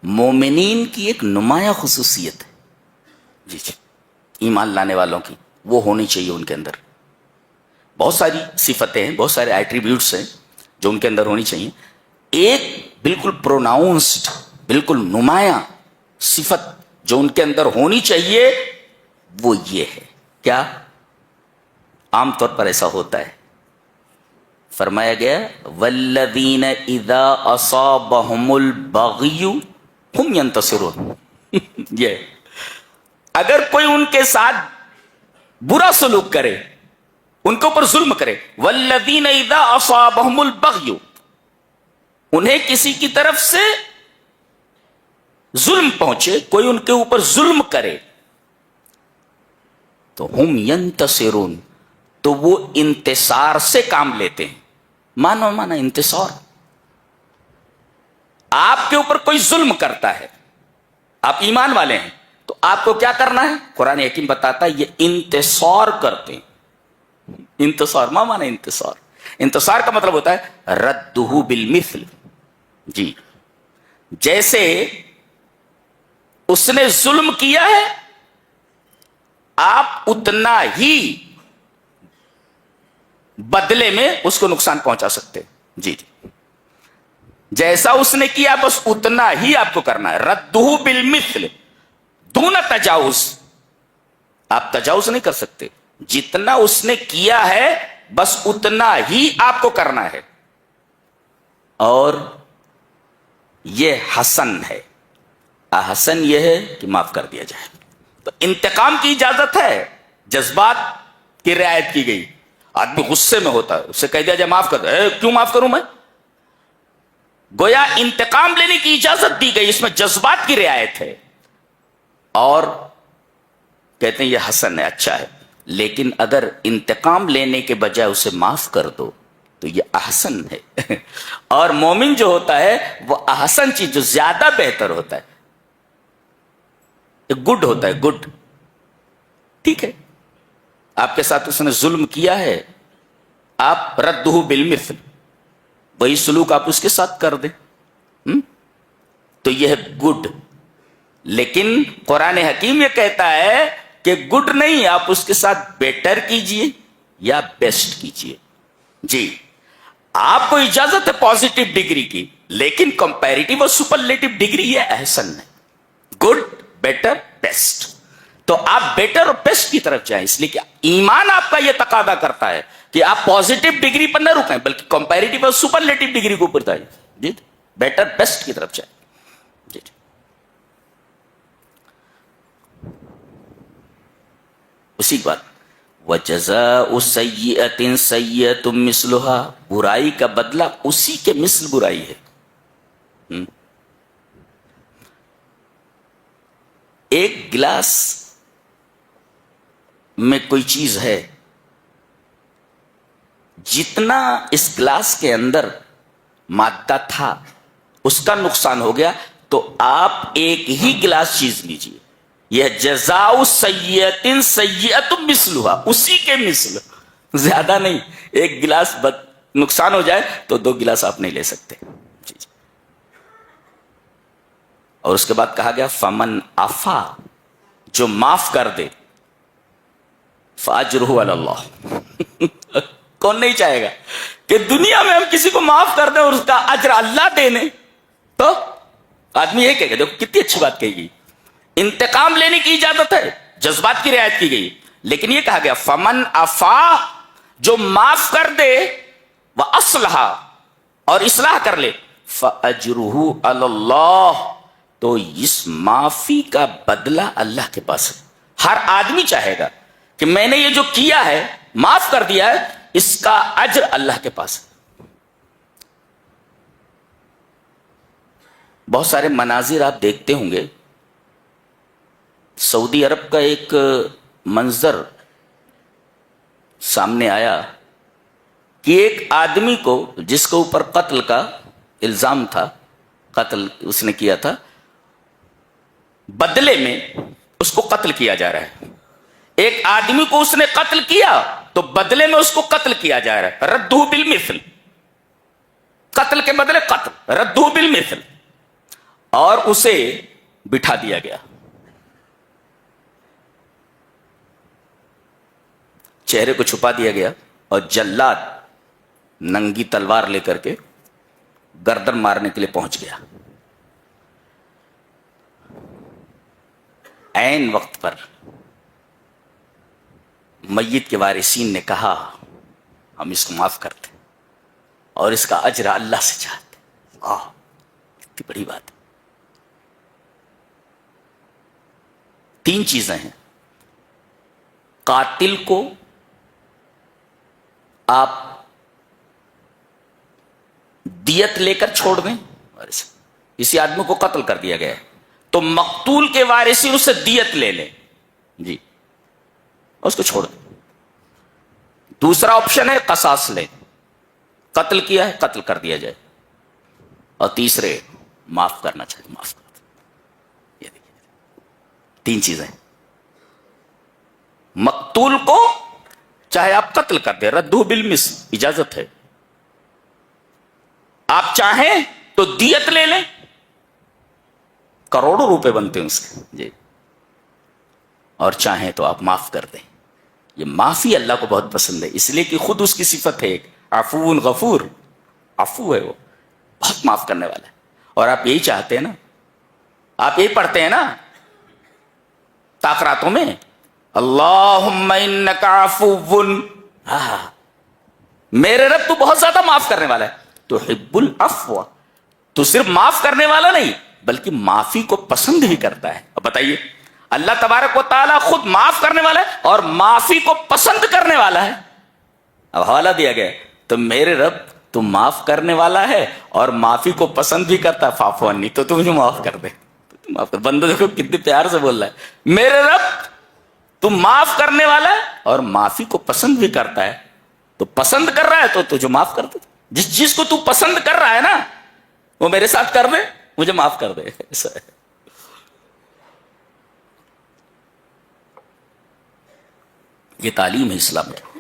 مومنین کی ایک نمایاں خصوصیت ہے جی ایمان لانے والوں کی، وہ ہونی چاہیے ان کے اندر. بہت ساری صفتیں ہیں، بہت سارے ایٹریبیوٹس ہیں جو ان کے اندر ہونی چاہیے. ایک بالکل پروناؤنسڈ، بالکل نمایاں صفت جو ان کے اندر ہونی چاہیے وہ یہ ہے. کیا؟ عام طور پر ایسا ہوتا ہے، فرمایا گیا والذین اذا اصابہم البغی ہم ینتصرون. یہ اگر کوئی ان کے ساتھ برا سلوک کرے، ان کے اوپر ظلم کرے، والذین اذا اصابہم البغی، انہیں کسی کی طرف سے ظلم پہنچے، کوئی ان کے اوپر ظلم کرے تو ہم ینتصرون، تو وہ انتصار سے کام لیتے ہیں. مانا انتصار. آپ کے اوپر کوئی ظلم کرتا ہے، آپ ایمان والے ہیں، تو آپ کو کیا کرنا ہے؟ قرآن حکیم بتاتا ہے یہ انتصار کرتے ہیں. انتصار مانا انتصار. انتصار کا مطلب ہوتا ہے ردہ بالمثل. جی جیسے اس نے ظلم کیا ہے آپ اتنا ہی بدلے میں اس کو نقصان پہنچا سکتے. جی جیسا اس نے کیا بس اتنا ہی آپ کو کرنا ہے. ردہ بالمثل دون تجاوز. آپ تجاوز نہیں کر سکتے، جتنا اس نے کیا ہے بس اتنا ہی آپ کو کرنا ہے. اور یہ حسن ہے. احسن یہ ہے کہ معاف کر دیا جائے. تو انتقام کی اجازت ہے، جذبات کی رعایت کی گئی. آدمی غصے میں ہوتا ہے، اسے کہہ دیا جائے معاف کر دے، کیوں معاف کروں میں؟ گویا انتقام لینے کی اجازت دی گئی، اس میں جذبات کی رعایت ہے. اور کہتے ہیں یہ حسن ہے، اچھا ہے. لیکن اگر انتقام لینے کے بجائے اسے معاف کر دو تو یہ احسن ہے. اور مومن جو ہوتا ہے وہ احسن چیز، جو زیادہ بہتر ہوتا ہے، گڈ ہوتا ہے، گڈ. ٹھیک ہے، آپ کے ساتھ اس نے ظلم کیا ہے، آپ ردہ بالمثل، وہی سلوک آپ اس کے ساتھ کر دیں تو یہ ہے گڈ. لیکن قرآن حکیم یہ کہتا ہے کہ گڈ نہیں، آپ اس کے ساتھ بیٹر کیجئے یا بیسٹ کیجئے. جی آپ کو اجازت ہے پازیٹو ڈگری کی، لیکن کمپیریٹیو اور سپرلیٹو ڈگری یہ احسن ہے. Good, better, best. تو آپ بیٹر اور بیسٹ کی طرف جائیں، اس لیے کہ ایمان آپ کا یہ تقاضا کرتا ہے کہ آپ پازیٹو ڈگری پر نہ رکیں بلکہ کمپیریٹیو اور سپرلیٹو ڈگری کو اوپر جائیں. جی بیٹر بیسٹ کی طرف جائیں. جی اسی بات وَجَزَاءُ سَيِّئَةٍ سَيِّئَةٌ مِثْلُهَا، برائی کا بدلہ اسی کے مثل برائی ہے. ایک گلاس میں کوئی چیز ہے، جتنا اس گلاس کے اندر مادہ تھا اس کا نقصان ہو گیا، تو آپ ایک ہی گلاس چیز لیجئے. یہ جزاء سیئۃ سیئۃ مثلھا، اسی کے مثل، زیادہ نہیں. ایک گلاس نقصان ہو جائے تو دو گلاس آپ نہیں لے سکتے. جی. اور اس کے بعد کہا گیا فمن عفا، جو معاف کر دے، فاجرہ علی اللہ. کون نہیں چاہے گا کہ دنیا میں ہم کسی کو معاف کر دیں اور اس کا اجر اللہ دینے؟ تو آدمی یہ کہے گا، دیکھو کتنی اچھی بات کہی گئی. انتقام لینے کی اجازت ہے، جذبات کی رعایت کی گئی، لیکن یہ کہا گیا فمن عفا، جو معاف کر دے، واصلح، اور اصلاح کر لے، فاجرہ علی اللہ، تو اس معافی کا بدلہ اللہ کے پاس ہے. ہر آدمی چاہے گا کہ میں نے یہ جو کیا ہے، معاف کر دیا ہے، اس کا اجر اللہ کے پاس ہے. بہت سارے مناظر آپ دیکھتے ہوں گے. سعودی عرب کا ایک منظر سامنے آیا کہ ایک آدمی کو، جس کے اوپر قتل کا الزام تھا، قتل اس نے کیا تھا، بدلے میں اس کو قتل کیا جا رہا ہے. ایک آدمی کو اس نے قتل کیا تو بدلے میں اس کو قتل کیا جا رہا ہے. ردہ بالمثل، قتل کے بدلے قتل، ردہ بالمثل. اور اسے بٹھا دیا گیا. چہرے کو چھپا دیا گیا اور جلاد ننگی تلوار لے کر کے گردن مارنے کے لیے پہنچ گیا. عین وقت پر میت کے وارثین نے کہا ہم اس کو معاف کرتے اور اس کا اجر اللہ سے چاہتے. واہ کتنی بڑی بات ہے. 3 چیزیں ہیں. قاتل کو آپ دیت لے کر چھوڑ دیں. کسی آدمی کو قتل کر دیا گیا تو مقتول کے وارثین اسے دیت لے لیں جی اس کو چھوڑ دیں. دوسرا آپشن ہے قصاص لیں. قتل کیا ہے قتل کر دیا جائے. اور تیسرے معاف کرنا چاہیے معاف کر دیں. یہ دیکھیے 3 چیزیں. مقتول کو چاہے آپ قتل کر دیں ردہ بالمثل اجازت ہے. آپ چاہیں تو دیت لے لیں کروڑوں روپے بنتے ہیں اس کے جی. اور چاہیں تو آپ معاف کر دیں. یہ معافی اللہ کو بہت پسند ہے اس لیے کہ خود اس کی صفت ہے ایک عفو غفور. عفو ہے وہ بہت معاف کرنے والا ہے. اور آپ یہی چاہتے ہیں نا آپ یہی پڑھتے ہیں نا تاخراتوں میں اللہم انک عفو میرے رب تو بہت زیادہ معاف کرنے والا ہے. تحب العفو تو صرف معاف کرنے والا نہیں بلکہ معافی کو پسند بھی کرتا ہے. اب بتائیے اللہ تبارک و تعالیٰ خود معاف کرنے والا ہے اور معافی کو پسند کرنے والا ہے. اب حوالہ دیا گیا تو میرے رب تو معاف کرنے والا ہے اور معافی کو پسند بھی کرتا ہے. فاعف عنی تو مجھے معاف کر دے. معاف کر. بندہ دیکھو کتنے پیار سے بول رہا ہے میرے رب تو معاف کرنے والا ہے اور معافی کو پسند بھی کرتا ہے. تو پسند کر رہا ہے تو تجھے معاف کر دے. جس چیز کو تو پسند کر رہا ہے نا وہ میرے ساتھ کر دے مجھے معاف کر دے. ایسا ہے. یہ تعلیم ہے اسلام کی.